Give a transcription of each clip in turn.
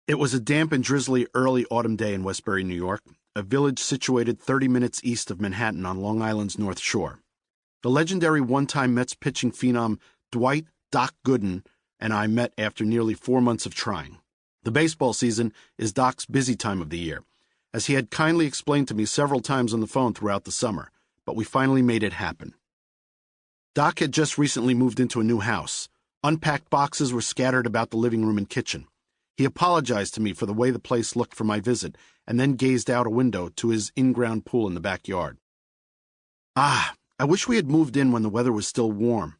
It was a damp and drizzly early autumn day in Westbury, New York, a village situated 30 minutes east of Manhattan on Long Island's North Shore. The legendary one-time Mets pitching phenom Dwight "Doc" Gooden and I met after nearly 4 months of trying. The baseball season is Doc's busy time of the year, as he had kindly explained to me several times on the phone throughout the summer, but we finally made it happen. Doc had just recently moved into a new house. Unpacked boxes were scattered about the living room and kitchen. He apologized to me for the way the place looked for my visit, and then gazed out a window to his in-ground pool in the backyard. "I wish we had moved in when the weather was still warm,"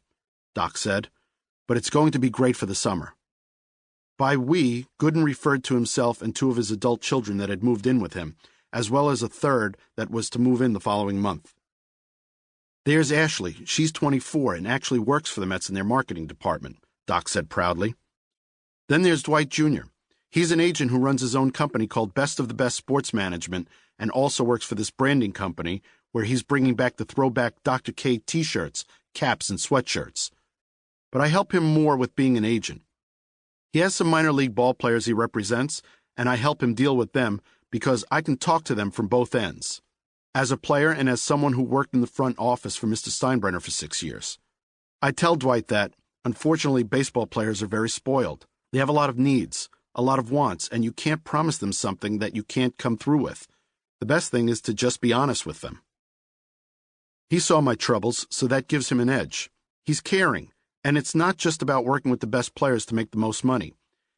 Doc said, "but it's going to be great for the summer." By we, Gooden referred to himself and 2 of his adult children that had moved in with him, as well as a third that was to move in the following month. "There's Ashley. She's 24 and actually works for the Mets in their marketing department," Doc said proudly. "Then there's Dwight Jr. He's an agent who runs his own company called Best of the Best Sports Management and also works for this branding company where he's bringing back the throwback Dr. K t-shirts, caps, and sweatshirts. But I help him more with being an agent. He has some minor league ball players he represents, and I help him deal with them because I can talk to them from both ends, as a player and as someone who worked in the front office for Mr. Steinbrenner for 6 years. I tell Dwight that, unfortunately, baseball players are very spoiled. They have a lot of needs, a lot of wants, and you can't promise them something that you can't come through with. The best thing is to just be honest with them." He saw my troubles, so that gives him an edge. He's caring, and it's not just about working with the best players to make the most money.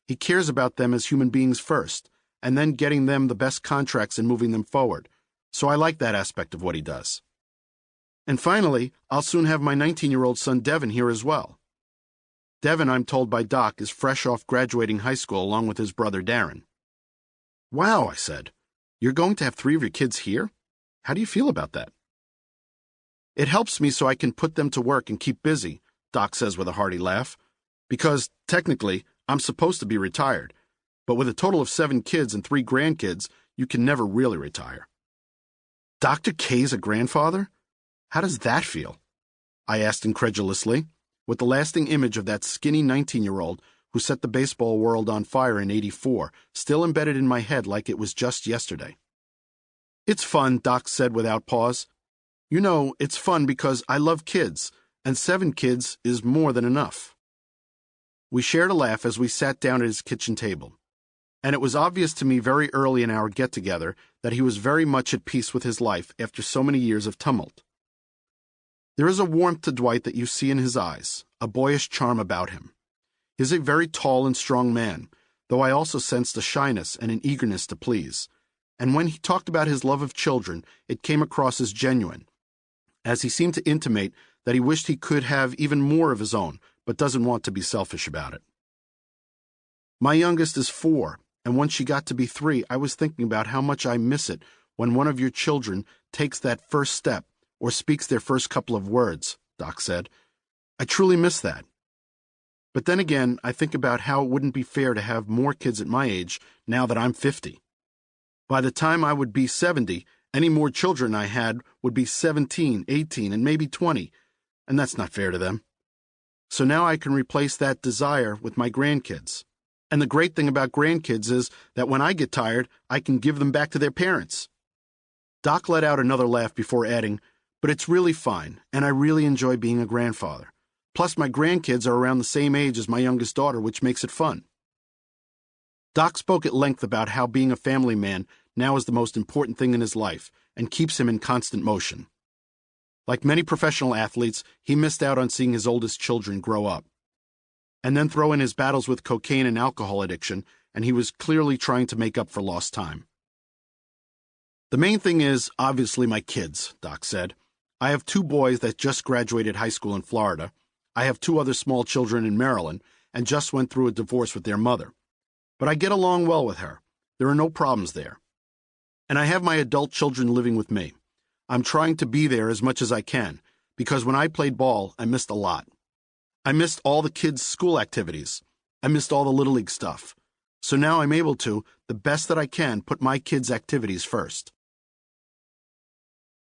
He cares about them as human beings first, and then getting them the best contracts and moving them forward. So I like that aspect of what he does. And finally, I'll soon have my 19-year-old son Devin here as well. Devin, I'm told by Doc, is fresh off graduating high school along with his brother Darren. "Wow," I said. "You're going to have 3 of your kids here? How do you feel about that?" "It helps me so I can put them to work and keep busy," Doc says with a hearty laugh, "because, technically, I'm supposed to be retired, but with a total of 7 kids and 3 grandkids, you can never really retire." "Dr. K's a grandfather? How does that feel?" I asked incredulously, with the lasting image of that skinny 19-year-old who set the baseball world on fire in '84 still embedded in my head like it was just yesterday. "It's fun," Doc said without pause. "You know, it's fun because I love kids, and 7 kids is more than enough." We shared a laugh as we sat down at his kitchen table, and it was obvious to me very early in our get-together that he was very much at peace with his life after so many years of tumult. There is a warmth to Dwight that you see in his eyes, a boyish charm about him. He is a very tall and strong man, though I also sensed a shyness and an eagerness to please, and when he talked about his love of children, it came across as genuine, as he seemed to intimate that he wished he could have even more of his own, but doesn't want to be selfish about it. My youngest is 4, and when she got to be 3, I was thinking about how much I miss it when one of your children takes that first step or speaks their first couple of words, Doc said. I truly miss that. But then again, I think about how it wouldn't be fair to have more kids at my age now that I'm 50. By the time I would be 70, any more children I had would be 17, 18, and maybe 20, and that's not fair to them. So now I can replace that desire with my grandkids. And the great thing about grandkids is that when I get tired, I can give them back to their parents. Doc let out another laugh before adding, "But it's really fine, and I really enjoy being a grandfather. Plus, my grandkids are around the same age as my youngest daughter, which makes it fun." Doc spoke at length about how being a family man now is the most important thing in his life and keeps him in constant motion. Like many professional athletes, he missed out on seeing his oldest children grow up. And then throw in his battles with cocaine and alcohol addiction, and he was clearly trying to make up for lost time. "The main thing is, obviously, my kids," Doc said. "I have 2 boys that just graduated high school in Florida. I have 2 other small children in Maryland and just went through a divorce with their mother. But I get along well with her. There are no problems there. And I have my adult children living with me. I'm trying to be there as much as I can, because when I played ball, I missed a lot. I missed all the kids' school activities. I missed all the Little League stuff. So now I'm able to, the best that I can, put my kids' activities first."